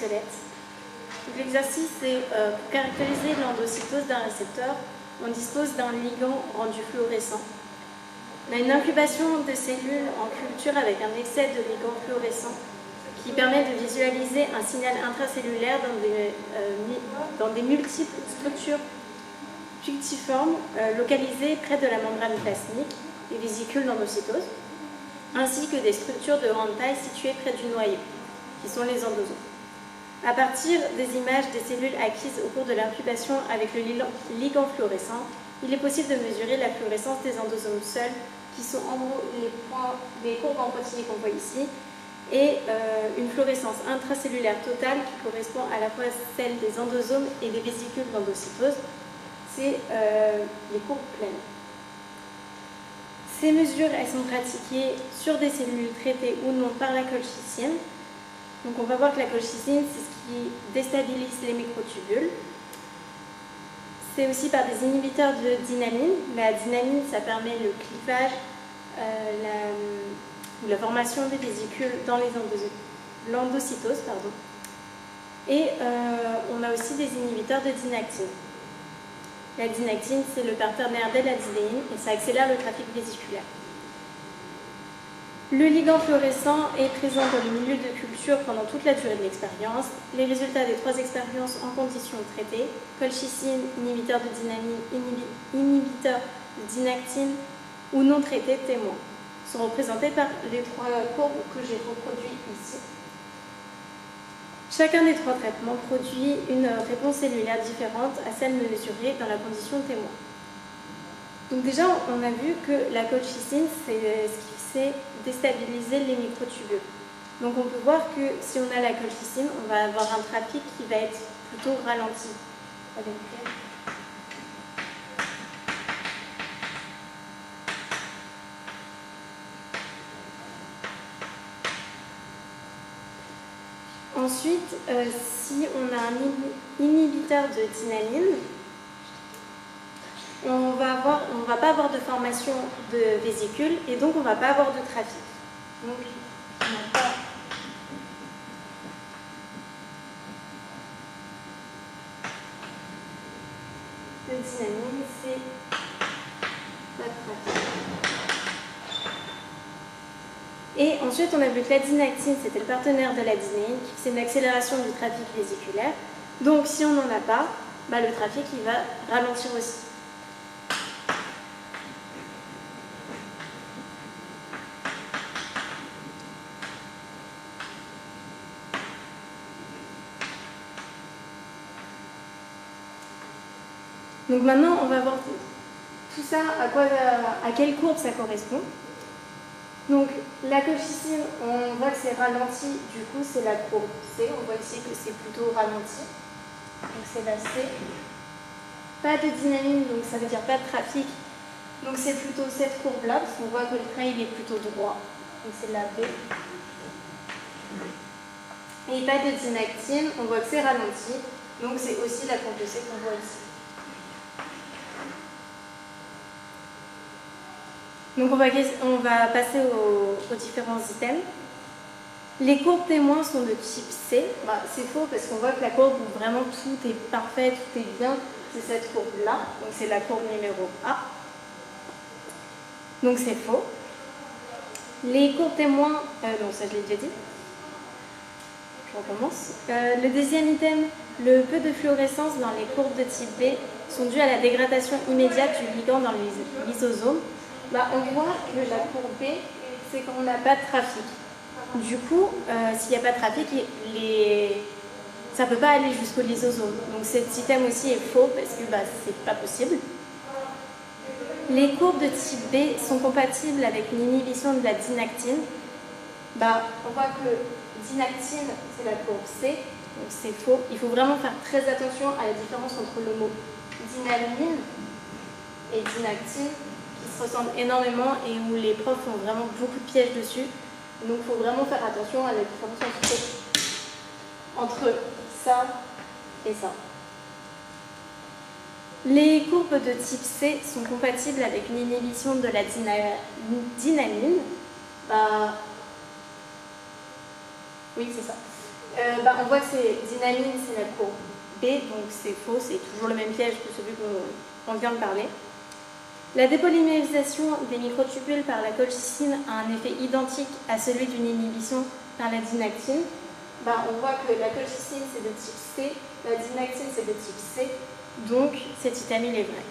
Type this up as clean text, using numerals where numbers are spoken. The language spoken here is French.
squelette. L'exercice, c'est pour caractériser l'endocytose d'un récepteur, on dispose d'un ligand rendu fluorescent. On a une incubation de cellules en culture avec un excès de ligand fluorescent qui permet de visualiser un signal intracellulaire dans des multiples structures punctiformes localisées près de la membrane plasmique, les vésicules d'endocytose, ainsi que des structures de grande taille situées près du noyau, qui sont les endosomes. À partir des images des cellules acquises au cours de l'incubation avec le ligand fluorescent, il est possible de mesurer la fluorescence des endosomes seuls, qui sont en gros les courbes en pointillés qu'on voit ici, et une fluorescence intracellulaire totale qui correspond à la fois celle des endosomes et des vésicules d'endocytose. C'est les courbes pleines. Ces mesures, elles sont pratiquées sur des cellules traitées ou non par la colchicine. Donc on va voir que la colchicine, c'est ce qui déstabilise les microtubules. C'est aussi par des inhibiteurs de dynamine. La dynamine, ça permet le clivage, la formation des vésicules dans l'endocytose. Et on a aussi des inhibiteurs de dynactine. La dynactine, c'est le partenaire de l'adénéine et ça accélère le trafic vésiculaire. Le ligand fluorescent est présent dans le milieu de culture pendant toute la durée de l'expérience. Les résultats des 3 expériences en conditions traitées, colchicine, inhibiteur de dynamine, inhibiteur de dynactine ou non traités témoins, sont représentés par les 3 courbes que j'ai reproduites ici. Chacun des 3 traitements produit une réponse cellulaire différente à celle mesurée dans la condition témoin. Donc déjà, on a vu que la colchicine, c'est ce qui fait déstabiliser les microtubules. Donc on peut voir que si on a la colchicine, on va avoir un trafic qui va être plutôt ralenti. Ensuite, si on a un inhibiteur de dynamine, on va pas avoir de formation de vésicules et donc on ne va pas avoir de trafic. Donc, on n'a pas de dynamine, c'est pas de trafic. Et ensuite, on a vu que la dynactine, c'était le partenaire de l'adénéine, qui faisait une accélération du trafic vésiculaire. Donc, si on n'en a pas, le trafic il va ralentir aussi. Donc maintenant, on va voir tout ça, à quelle courbe ça correspond. Donc la colchicine, on voit que c'est ralenti, du coup c'est la courbe C, on voit ici que c'est plutôt ralenti, donc c'est la C. Pas de dynamine, donc ça veut dire pas de trafic, donc c'est plutôt cette courbe-là, parce qu'on voit que le trait il est plutôt droit, donc c'est la B. Et pas de dynactine, on voit que c'est ralenti, donc c'est aussi la courbe C qu'on voit ici. Donc on va passer aux différents items. Les courbes témoins sont de type C. C'est faux parce qu'on voit que la courbe où vraiment tout est parfait, tout est bien, c'est cette courbe-là. Donc c'est la courbe numéro A. Donc c'est faux. Les courbes témoins, non ça je l'ai déjà dit. Je recommence. Le deuxième item, le peu de fluorescence dans les courbes de type B sont dues à la dégradation immédiate du ligand dans les lysosomes. On voit que la courbe B, c'est qu'on n'a pas de trafic. Du coup, s'il n'y a pas de trafic, ça ne peut pas aller jusqu'au lysosome. Donc cet item aussi est faux parce que c'est pas possible. Les courbes de type B sont compatibles avec une inhibition de la dynactine. On voit que dynactine, c'est la courbe C, donc c'est faux. Il faut vraiment faire très attention à la différence entre le mot dynamine et dynactine, qui se ressemblent énormément et où les profs font vraiment beaucoup de pièges dessus. Donc il faut vraiment faire attention à la différence entre ça et ça. Les courbes de type C sont compatibles avec une inhibition de la dynamine. Oui, c'est ça. On voit que c'est dynamine, c'est la courbe B, donc c'est faux, c'est toujours le même piège que celui qu'on vient de parler. La dépolymérisation des microtubules par la colchicine a un effet identique à celui d'une inhibition par la dynactine. On voit que la colchicine c'est de type C, la dynactine c'est de type C, donc cet itamine est vrai.